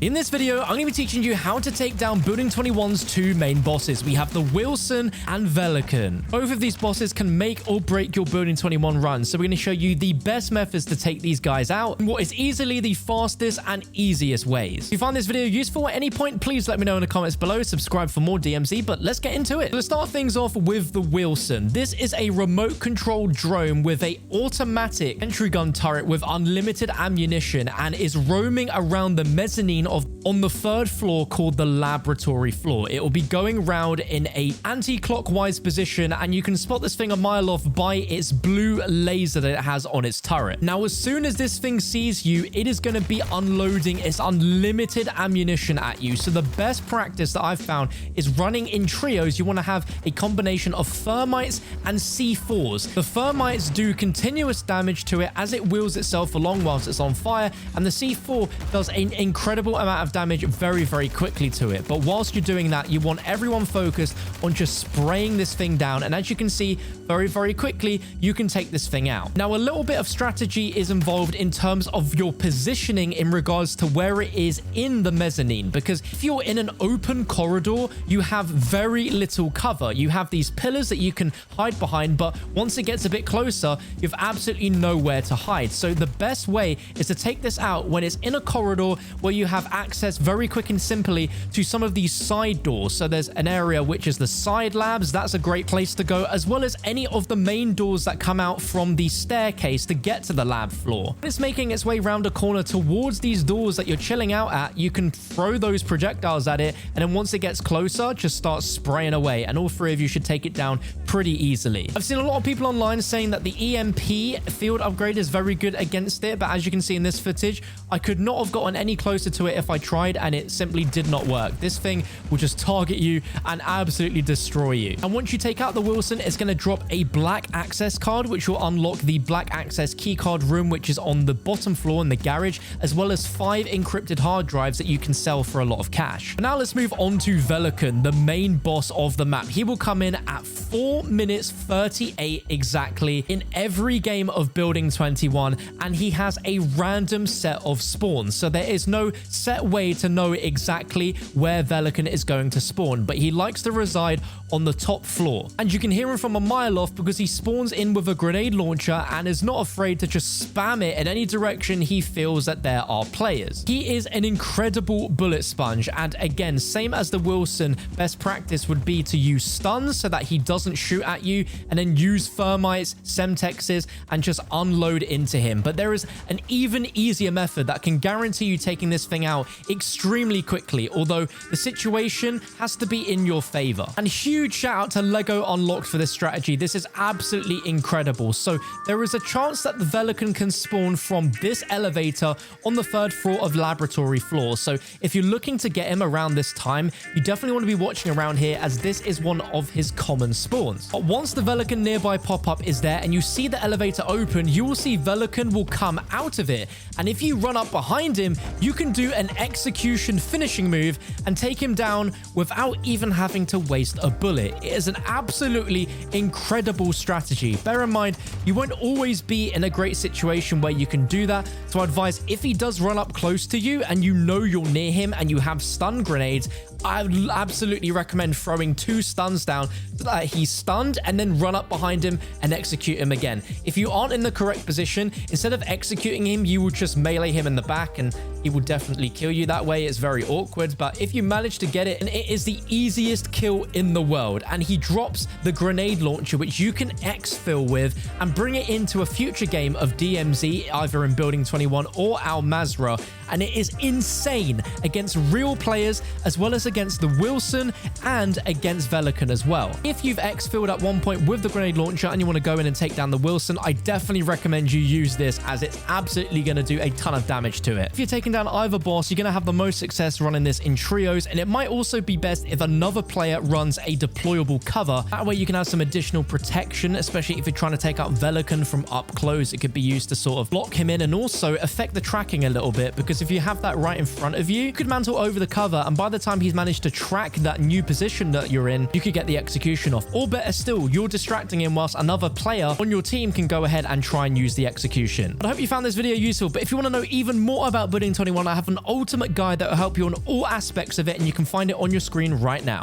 In this video, I'm going to be teaching you how to take down Building 21's two main bosses. We have the Wheelson and Velikan. Both of these bosses can make or break your Building 21 run, so we're going to show you the best methods to take these guys out and what is easily the fastest and easiest ways. If you find this video useful at any point, please let me know in the comments below. Subscribe for more DMZ, but let's get into it. Let's start things off with the Wheelson. This is a remote controlled drone with a automatic entry gun turret with unlimited ammunition and is roaming around the mezzanine on the third floor called the laboratory floor. It will be going round in a anti-clockwise position, and you can spot this thing a mile off by its blue laser that it has on its turret. Now, as soon as this thing sees you, it is going to be unloading its unlimited ammunition at you. So the best practice that I've found is running in trios. You want to have a combination of thermites and C4s. The thermites do continuous damage to it as it wheels itself along whilst it's on fire, and the C4 does an incredible amount of damage very, very quickly to it. But whilst you're doing that, you want everyone focused on just spraying this thing down, and as you can see, very, very quickly, you can take this thing out. Now, a little bit of strategy is involved in terms of your positioning in regards to where it is in the mezzanine, because if you're in an open corridor, you have very little cover. You have these pillars that you can hide behind, but once it gets a bit closer, you have absolutely nowhere to hide. So the best way is to take this out when it's in a corridor where you have access very quick and simply to some of these side doors. So there's an area which is the side labs. That's a great place to go, as well as any of the main doors that come out from the staircase to get to the lab floor. When it's making its way around a corner towards these doors that you're chilling out at, you can throw those projectiles at it, and then once it gets closer, just start spraying away, and all three of you should take it down pretty easily. I've seen a lot of people online saying that the EMP field upgrade is very good against it, but as you can see in this footage, I could not have gotten any closer to it if I tried, and it simply did not work. This thing will just target you and absolutely destroy you. And once you take out the Wheelson, it's going to drop a Black Access card, which will unlock the Black Access Keycard room, which is on the bottom floor in the garage, as well as 5 encrypted hard drives that you can sell for a lot of cash. But now let's move on to Velikan, the main boss of the map. He will come in at 4 minutes 38 exactly in every game of Building 21, and he has a random set of spawns. So there is no set way to know exactly where Velikan is going to spawn, but he likes to reside on the top floor. And you can hear him from a mile off because he spawns in with a grenade launcher and is not afraid to just spam it in any direction he feels that there are players. He is an incredible bullet sponge, and again, same as the Wheelson, best practice would be to use stuns so that he doesn't shoot at you, and then use thermites, semtexes, and just unload into him. But there is an even easier method that can guarantee you taking this thing out extremely quickly, although the situation has to be in your favor. And huge shout out to Lego Unlocked for this strategy. This is absolutely incredible. So there is a chance that the Velikan can spawn from this elevator on the third floor of laboratory floor. So if you're looking to get him around this time, you definitely want to be watching around here, as this is one of his common spawns. But once the Velikan nearby pop-up is there and you see the elevator open, you will see Velikan will come out of it. And if you run up behind him, you can do an execution finishing move and take him down without even having to waste a bullet. It is an absolutely incredible strategy. Bear in mind, you won't always be in a great situation where you can do that. So I advise, if he does run up close to you and you know you're near him and you have stun grenades, I would absolutely recommend throwing 2 stuns down so that he's stunned, and then run up behind him and execute him again. If you aren't in the correct position, instead of executing him, you will just melee him in the back and he will definitely kill you that way. It's very awkward, but if you manage to get it, and it is the easiest kill in the world, and he drops the grenade launcher, which you can exfil with and bring it into a future game of DMZ, either in Building 21 or Al Mazrah, and it is insane against real players as well as against the Wheelson and against Velikan as well. If you've exfilled at one point with the grenade launcher and you want to go in and take down the Wheelson, I definitely recommend you use this, as it's absolutely going to do a ton of damage to it. If you're taking down either boss, you're going to have the most success running this in trios, and it might also be best if another player runs a deployable cover. That way you can have some additional protection, especially if you're trying to take out Velikan from up close. It could be used to sort of block him in and also affect the tracking a little bit, because if you have that right in front of you, you could mantle over the cover, and by the time he's managed to track that new position that you're in, you could get the execution off. Or better still, you're distracting him whilst another player on your team can go ahead and try and use the execution. But I hope you found this video useful, but if you want to know even more about Building Building 21, I have an ultimate guide that will help you on all aspects of it, and you can find it on your screen right now.